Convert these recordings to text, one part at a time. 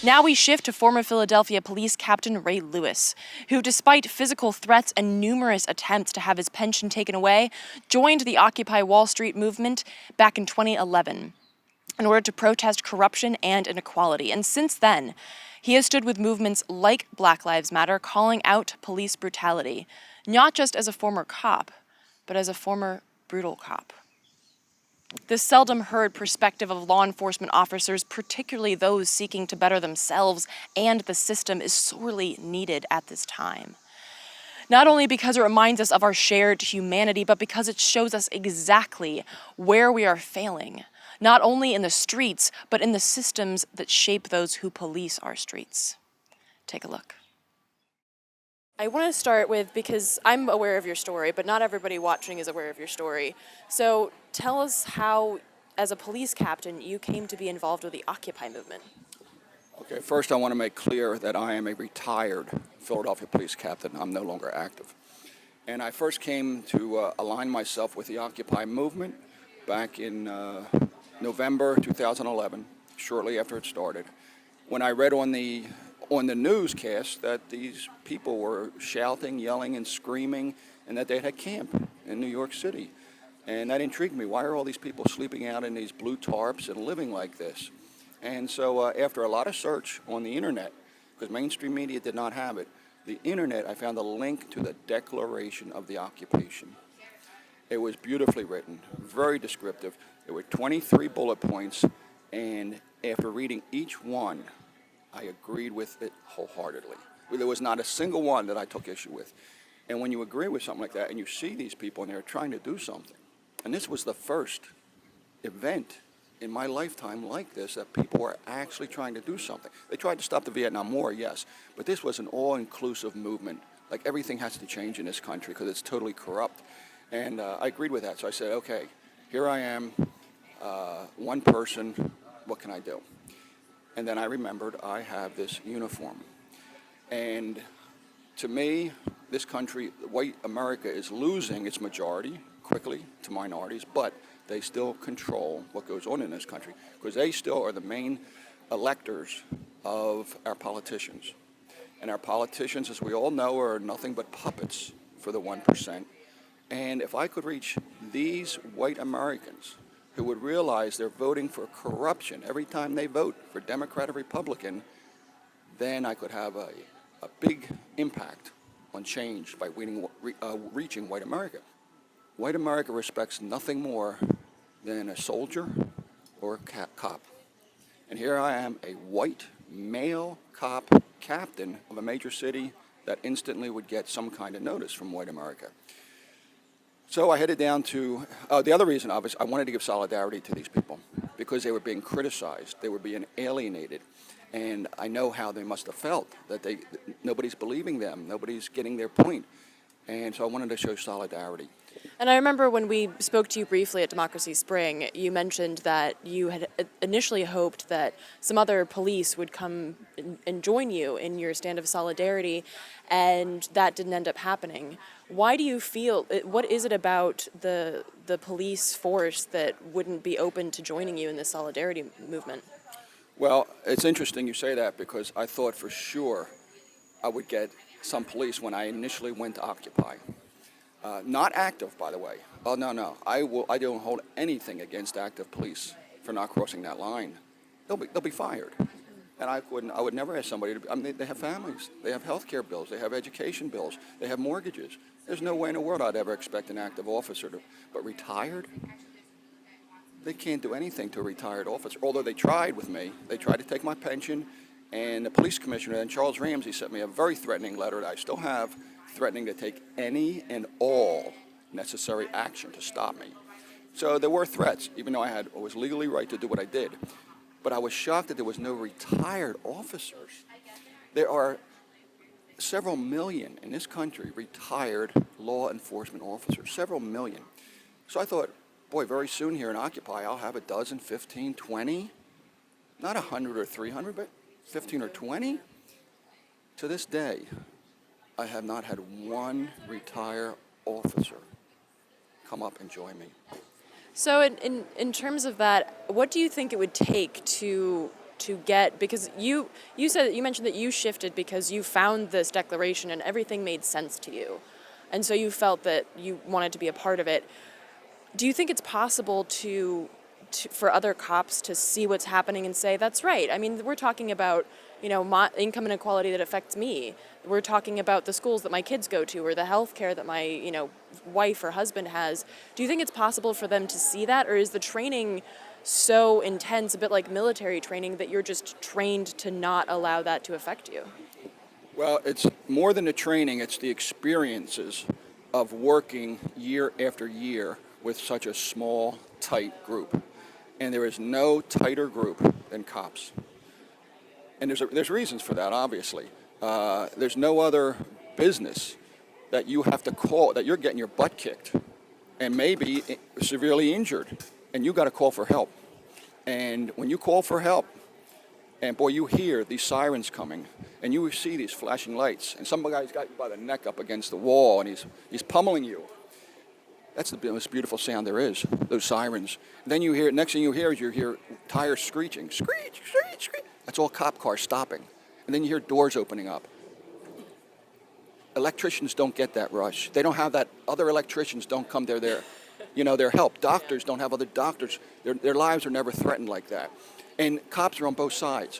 Now we shift to former Philadelphia Police Captain Ray Lewis, who, despite physical threats and numerous attempts to have his pension taken away, joined the Occupy Wall Street movement back in 2011 in order to protest corruption and inequality. And since then, he has stood with movements like Black Lives Matter, calling out police brutality, not just as a former cop, but as a former brutal cop. This seldom heard perspective of law enforcement officers, particularly those seeking to better themselves and the system, is sorely needed at this time. Not only because it reminds us of our shared humanity, but because it shows us exactly where we are failing, not only in the streets, but in the systems that shape those who police our streets. Take a look. I want to start with, because I'm aware of your story, but not everybody watching is aware of your story. So tell us how, as a police captain, you came to be involved with the Occupy movement. Okay, first I want to make clear that I am a retired Philadelphia police captain. I'm no longer active. And I first came to align myself with the Occupy movement back in November 2011, shortly after it started, when I read on the newscast that these people were shouting, yelling, and screaming, and that they had a camp in New York City. And that intrigued me. Why are all these people sleeping out in these blue tarps and living like this? And so after a lot of search on the internet, because mainstream media did not have it, the internet, I found a link to the Declaration of the Occupation. It was beautifully written, very descriptive. There were 23 bullet points, and after reading each one, I agreed with it wholeheartedly. There was not a single one that I took issue with. And when you agree with something like that and you see these people and they're trying to do something, and this was the first event in my lifetime like this, that people were actually trying to do something. They tried to stop the Vietnam War, yes, but this was an all-inclusive movement. Like, everything has to change in this country because it's totally corrupt. And I agreed with that. So I said, okay, here I am, one person, what can I do? And then I remembered I have this uniform. And to me, this country, white America, is losing its majority quickly to minorities, but they still control what goes on in this country because they still are the main electors of our politicians. And our politicians, as we all know, are nothing but puppets for the 1%. And if I could reach these white Americans who would realize they're voting for corruption every time they vote for Democrat or Republican, then I could have a big impact on change by reaching white America. White America respects nothing more than a soldier or a cop. And here I am, a white male cop captain of a major city that instantly would get some kind of notice from white America. So I headed down to, the other reason, obviously, I wanted to give solidarity to these people because they were being criticized, they were being alienated, and I know how they must have felt, that nobody's believing them, nobody's getting their point, and so I wanted to show solidarity. And I remember when we spoke to you briefly at Democracy Spring, you mentioned that you had initially hoped that some other police would come and join you in your stand of solidarity, and that didn't end up happening. Why do you feel, what is it about the police force that wouldn't be open to joining you in this solidarity movement? Well, it's interesting you say that because I thought for sure I would get some police when I initially went to Occupy. Not active, by the way. Oh, no. I don't hold anything against active police for not crossing that line. They'll be fired. And I would never ask somebody to, they have families, they have health care bills, they have education bills, they have mortgages. There's no way in the world I'd ever expect an active officer to, but retired? They can't do anything to a retired officer, although they tried with me. They tried to take my pension, and the police commissioner, then Charles Ramsey, sent me a very threatening letter that I still have, threatening to take any and all necessary action to stop me. So there were threats, even though I was legally right to do what I did. But I was shocked that there was no retired officers. There are several million in this country retired law enforcement officers, several million. So I thought, boy, very soon here in Occupy, I'll have a dozen, 15, 20, not 100 or 300, but 15 or 20. To this day, I have not had one retired officer come up and join me. So in terms of that, what do you think it would take to to get, because you mentioned that you shifted because you found this declaration and everything made sense to you, and so you felt that you wanted to be a part of it. Do you think it's possible for other cops to see what's happening and say, that's right? I mean, we're talking about, my income inequality that affects me. We're talking about the schools that my kids go to or the health care that my, wife or husband has. Do you think it's possible for them to see that? Or is the training so intense, a bit like military training, that you're just trained to not allow that to affect you? Well, it's more than the training, it's the experiences of working year after year with such a small, tight group. And there is no tighter group than cops. And there's reasons for that, obviously. There's no other business that you have to call, that you're getting your butt kicked and maybe severely injured, and you got to call for help. And when you call for help, and boy, you hear these sirens coming, and you see these flashing lights, and some guy's got you by the neck up against the wall, and he's pummeling you. That's the most beautiful sound there is, those sirens. And then next thing you hear is you hear tires screeching, screech, screech, screech. That's all cop cars stopping. And then you hear doors opening up. Electricians don't get that rush. They don't have that. Other electricians don't come there. Their help. Doctors don't have other doctors. Their lives are never threatened like that. And cops are on both sides.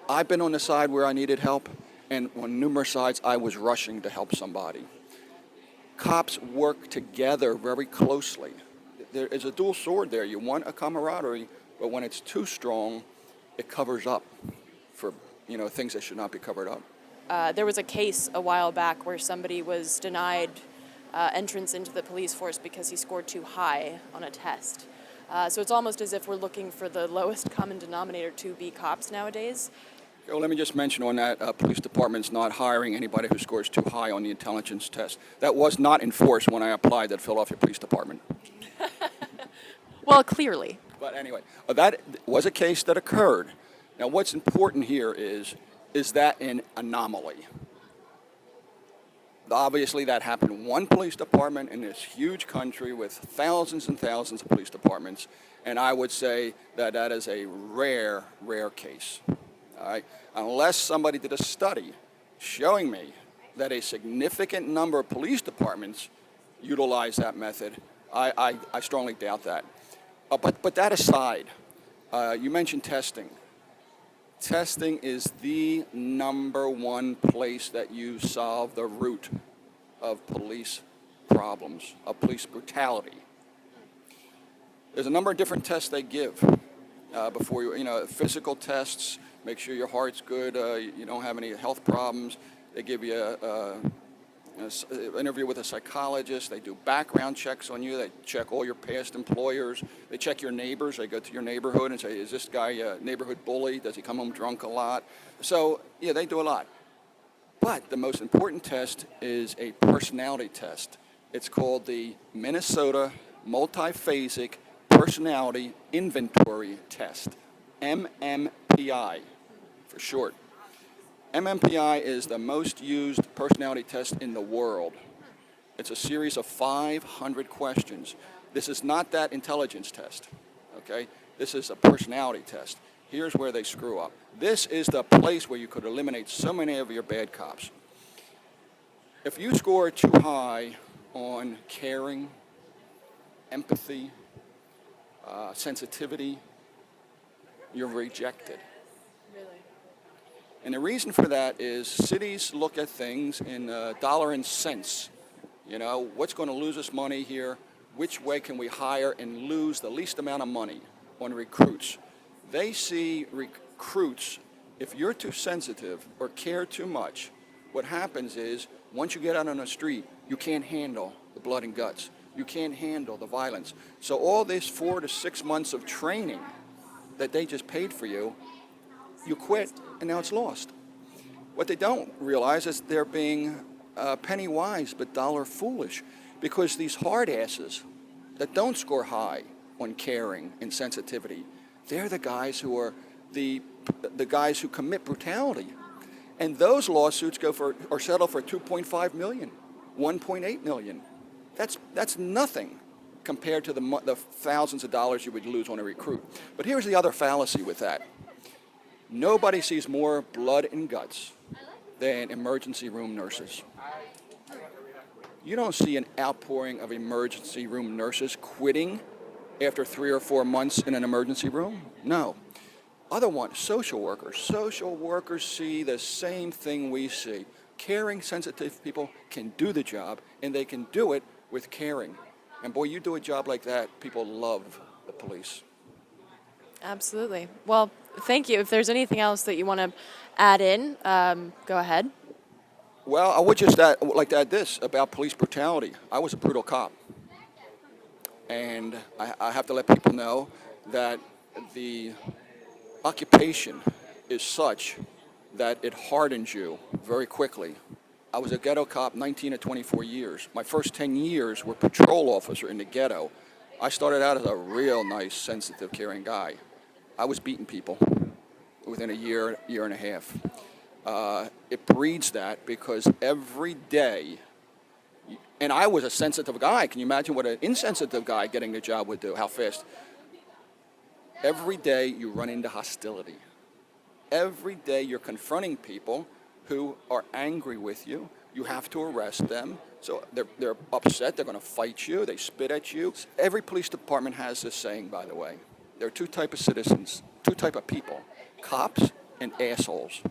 I've been on the side where I needed help, and on numerous sides I was rushing to help somebody. Cops work together very closely. There is a dual sword there. You want a camaraderie, but when it's too strong, it covers up for things that should not be covered up. There was a case a while back where somebody was denied entrance into the police force because he scored too high on a test. So it's almost as if we're looking for the lowest common denominator to be cops nowadays. Well, let me just mention on that, police department's not hiring anybody who scores too high on the intelligence test. That was not enforced when I applied at Philadelphia Police Department. Well, clearly. But anyway, that was a case that occurred. Now, what's important here is that an anomaly? Obviously, that happened in one police department in this huge country with thousands and thousands of police departments, and I would say that is a rare, rare case. All right? Unless somebody did a study showing me that a significant number of police departments utilize that method, I strongly doubt that. But that aside, you mentioned testing. Testing is the number one place that you solve the root of police problems, of police brutality. There's a number of different tests they give before physical tests, make sure your heart's good, you don't have any health problems. They give you an interview with a psychologist. They do background checks on you. They check all your past employers. They check your neighbors. They go to your neighborhood and say, is this guy a neighborhood bully? Does he come home drunk a lot? So, yeah, they do a lot. But the most important test is a personality test. It's called the Minnesota Multiphasic Personality Inventory Test, MMPI for short. MMPI is the most used personality test in the world. It's a series of 500 questions. This is not that intelligence test, okay? This is a personality test. Here's where they screw up. This is the place where you could eliminate so many of your bad cops. If you score too high on caring, empathy, sensitivity, you're rejected. And the reason for that is cities look at things in dollar and cents. What's going to lose us money here? Which way can we hire and lose the least amount of money on recruits? They see recruits, if you're too sensitive or care too much, what happens is once you get out on the street, you can't handle the blood and guts. You can't handle the violence. So all this 4 to 6 months of training that they just paid for you quit, and now it's lost. What they don't realize is they're being penny wise but dollar foolish, because these hard asses that don't score high on caring and sensitivity, they're the guys who are the guys who commit brutality. And those lawsuits go for or settle for $2.5 million, $1.8 million. That's nothing compared to the thousands of dollars you would lose on a recruit. But here's the other fallacy with that. Nobody sees more blood and guts than emergency room nurses. You don't see an outpouring of emergency room nurses quitting after 3 or 4 months in an emergency room. No. Other ones, social workers. Social workers see the same thing we see. Caring, sensitive people can do the job, and they can do it with caring. And boy, you do a job like that, people love the police. Absolutely. Well, thank you. If there's anything else that you want to add in, go ahead. Well, I would like to add this about police brutality. I was a brutal cop. And I have to let people know that the occupation is such that it hardens you very quickly. I was a ghetto cop 19 to 24 years. My first 10 years were patrol officer in the ghetto. I started out as a real nice, sensitive, caring guy. I was beating people within a year, year and a half. It breeds that because every day, and I was a sensitive guy. Can you imagine what an insensitive guy getting the job would do? How fast? Every day you run into hostility. Every day you're confronting people who are angry with you. You have to arrest them. So they're upset. They're going to fight you. They spit at you. Every police department has this saying, by the way. There are two types of citizens, two types of people, cops and assholes.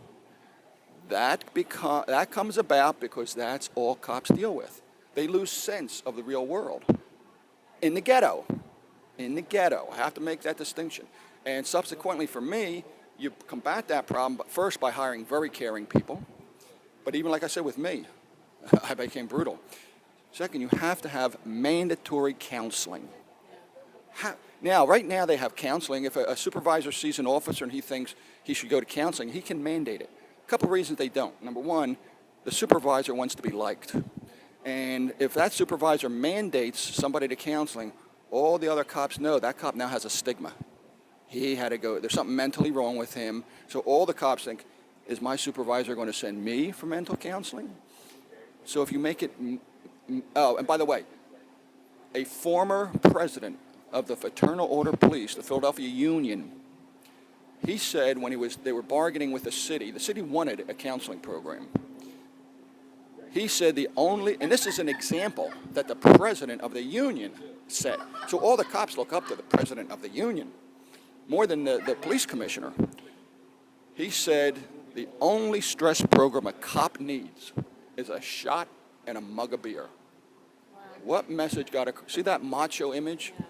That comes about because that's all cops deal with. They lose sense of the real world. In the ghetto. I have to make that distinction. And subsequently for me, you combat that problem but first by hiring very caring people. But even like I said with me, I became brutal. Second, you have to have mandatory counseling. Now, right now they have counseling. If a supervisor sees an officer and he thinks he should go to counseling, he can mandate it. A couple reasons they don't. Number one, the supervisor wants to be liked. And if that supervisor mandates somebody to counseling, all the other cops know that cop now has a stigma. He had to go. There's something mentally wrong with him. So all the cops think, is my supervisor going to send me for mental counseling? So if you make it, oh, and by the way, a former president of the Fraternal Order Police, the Philadelphia Union, he said when they were bargaining with the city wanted a counseling program. He said and this is an example that the president of the union said. So all the cops look up to the president of the union, more than the police commissioner. He said the only stress program a cop needs is a shot and a mug of beer. Wow. What message see that macho image? Yeah.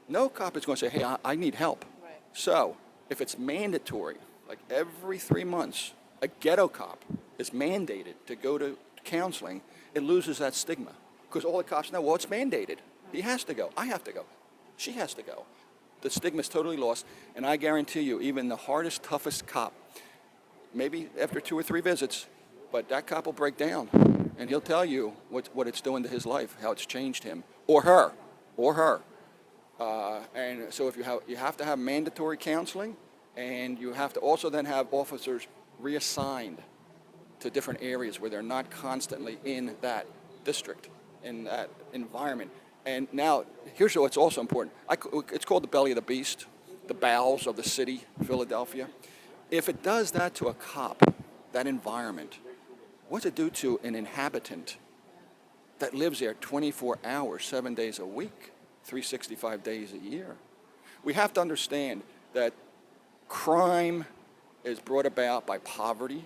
No cop is going to say, hey, I need help. Right. So if it's mandatory, like every 3 months, a ghetto cop is mandated to go to counseling, it loses that stigma. Because all the cops know, well, it's mandated. He has to go. I have to go. She has to go. The stigma is totally lost. And I guarantee you, even the hardest, toughest cop, maybe after 2 or 3 visits, but that cop will break down. And he'll tell you what it's doing to his life, how it's changed him, or her. And so if you have to have mandatory counseling, and you have to also then have officers reassigned to different areas where they're not constantly in that district, in that environment. And now, here's what's also important. It's called the belly of the beast, the bowels of the city, Philadelphia. If it does that to a cop, that environment, what's it do to an inhabitant that lives there 24 hours, 7 days a week, 365 days a year? We have to understand that crime is brought about by poverty.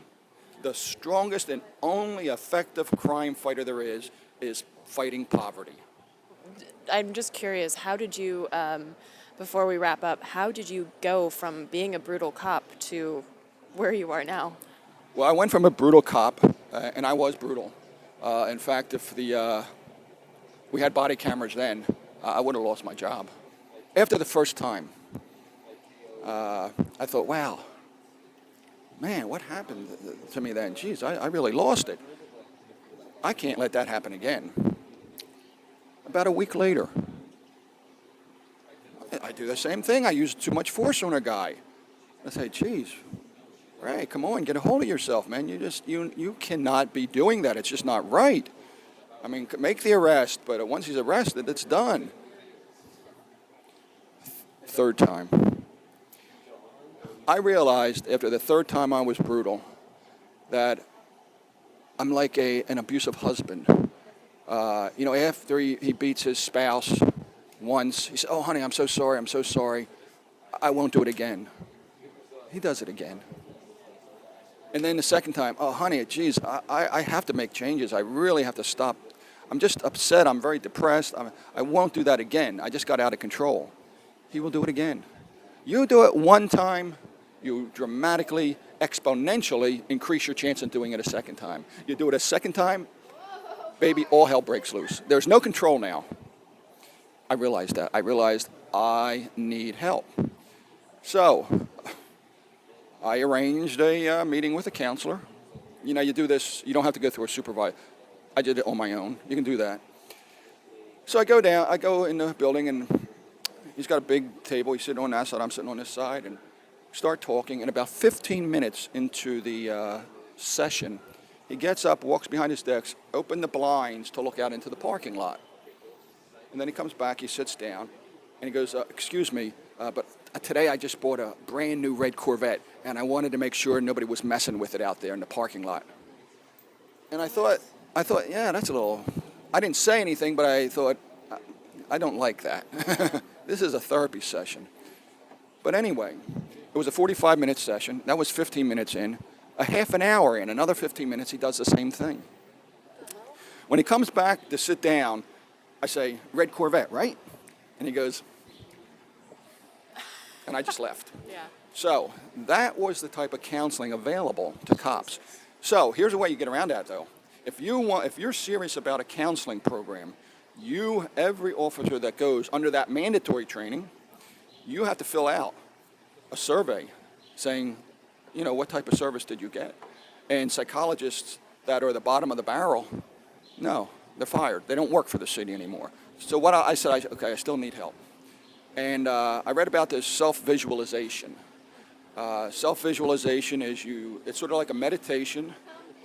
The strongest and only effective crime fighter there is fighting poverty. I'm just curious, how did you, before we wrap up, how did you go from being a brutal cop to where you are now? Well, I went from a brutal cop, and I was brutal. In fact, if we had body cameras then, I would have lost my job. After the first time, I thought, wow, man, what happened to me then? Geez, I really lost it. I can't let that happen again. About a week later, I do the same thing. I use too much force on a guy. I say, geez, Ray, come on, get a hold of yourself, man. You cannot be doing that. It's just not right. I mean, make the arrest, but once he's arrested, it's done. Third time. I realized after the third time I was brutal that I'm like an abusive husband. After he beats his spouse once, he says, "Oh, honey, I'm so sorry. I won't do it again." He does it again. And then the second time, "Oh, honey, geez, I have to make changes. I really have to stop. I'm just upset. I'm very depressed. I won't do that again. I just got out of control." He will do it again. You do it one time, you dramatically, exponentially increase your chance of doing it a second time. You do it a second time, baby, all hell breaks loose. There's no control now. I realized that. I realized I need help. So I arranged a meeting with a counselor. You do this, you don't have to go through a supervisor. I did it on my own. You can do that. So I go in the building, and he's got a big table. He's sitting on that side, I'm sitting on this side, and start talking. And about 15 minutes into the session, he gets up, walks behind his desk, open the blinds to look out into the parking lot. And then he comes back, he sits down, and he goes, "Excuse me, but today I just bought a brand new red Corvette, and I wanted to make sure nobody was messing with it out there in the parking lot." And I thought, yeah, that's a little, I didn't say anything, but I thought, I don't like that. This is a therapy session. But anyway, it was a 45-minute session. That was 15 minutes in. A half an hour in, another 15 minutes, he does the same thing. When he comes back to sit down, I say, "Red Corvette, right?" And he goes, and I just left. Yeah. So that was the type of counseling available to cops. So here's a way you get around that, though. If you're serious about a counseling program, every officer that goes under that mandatory training, you have to fill out a survey saying, what type of service did you get? And psychologists that are the bottom of the barrel, no, they're fired. They don't work for the city anymore. So what I said, I still need help. And I read about this self-visualization. Self-visualization it's sort of like a meditation,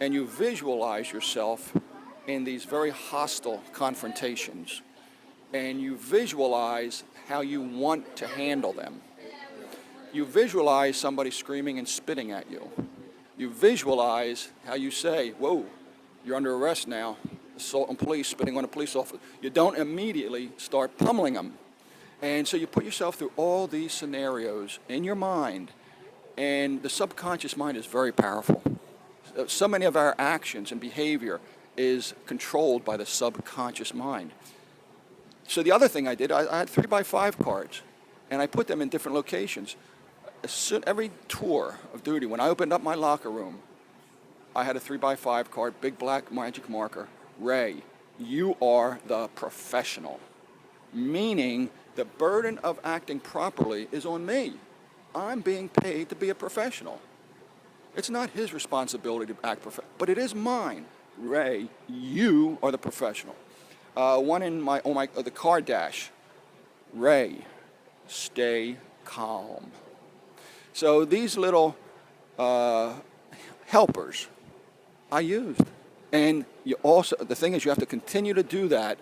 and you visualize yourself in these very hostile confrontations. And you visualize how you want to handle them. You visualize somebody screaming and spitting at you. You visualize how you say, "Whoa, you're under arrest now. Assault on police, spitting on a police officer." You don't immediately start pummeling them. And so you put yourself through all these scenarios in your mind, and the subconscious mind is very powerful. So many of our actions and behavior is controlled by the subconscious mind. So the other thing I did, I had 3x5 cards, and I put them in different locations. Every tour of duty, when I opened up my locker room, I had a 3x5 card, big black magic marker. "Ray, you are the professional." Meaning the burden of acting properly is on me. I'm being paid to be a professional. It's not his responsibility to act professional, but it is mine. "Ray, you are the professional." One on the car dash. "Ray, stay calm." So these little helpers I used. And the thing is, you have to continue to do that.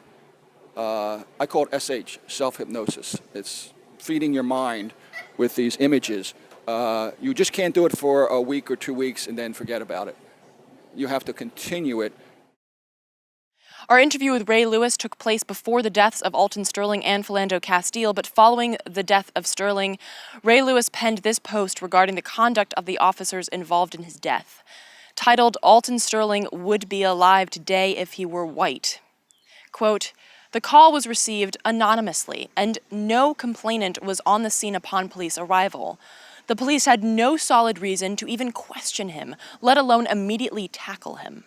I call it SH, self-hypnosis. It's feeding your mind with these images. You just can't do it for a week or 2 weeks and then forget about it. You have to continue it. Our interview with Ray Lewis took place before the deaths of Alton Sterling and Philando Castile, but following the death of Sterling, Ray Lewis penned this post regarding the conduct of the officers involved in his death. Titled, "Alton Sterling would be alive today if he were white." Quote, "The call was received anonymously, and no complainant was on the scene upon police arrival. The police had no solid reason to even question him, let alone immediately tackle him."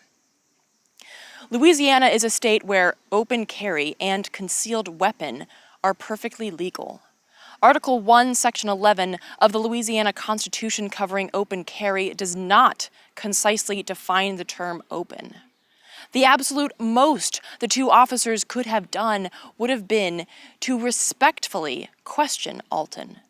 Louisiana is a state where open carry and concealed weapon are perfectly legal. Article 1, Section 11 of the Louisiana Constitution covering open carry does not concisely define the term open. The absolute most the two officers could have done would have been to respectfully question Alton.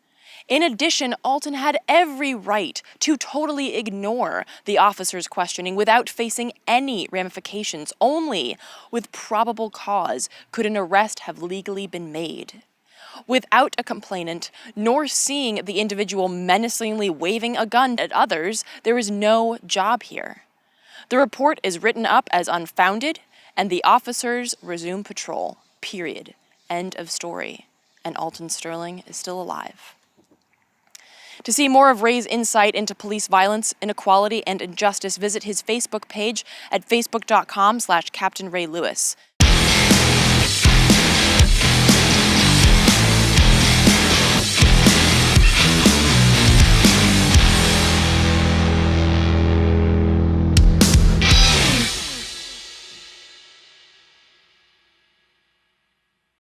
In addition, Alton had every right to totally ignore the officers' questioning without facing any ramifications. Only with probable cause could an arrest have legally been made. without a complainant, nor seeing the individual menacingly waving a gun at others, there is no job here. The report is written up as unfounded, and the officers resume patrol. Period. End of story. And Alton Sterling is still alive. To see more of Ray's insight into police violence, inequality, and injustice, visit his Facebook page at facebook.com/Captain Ray Lewis.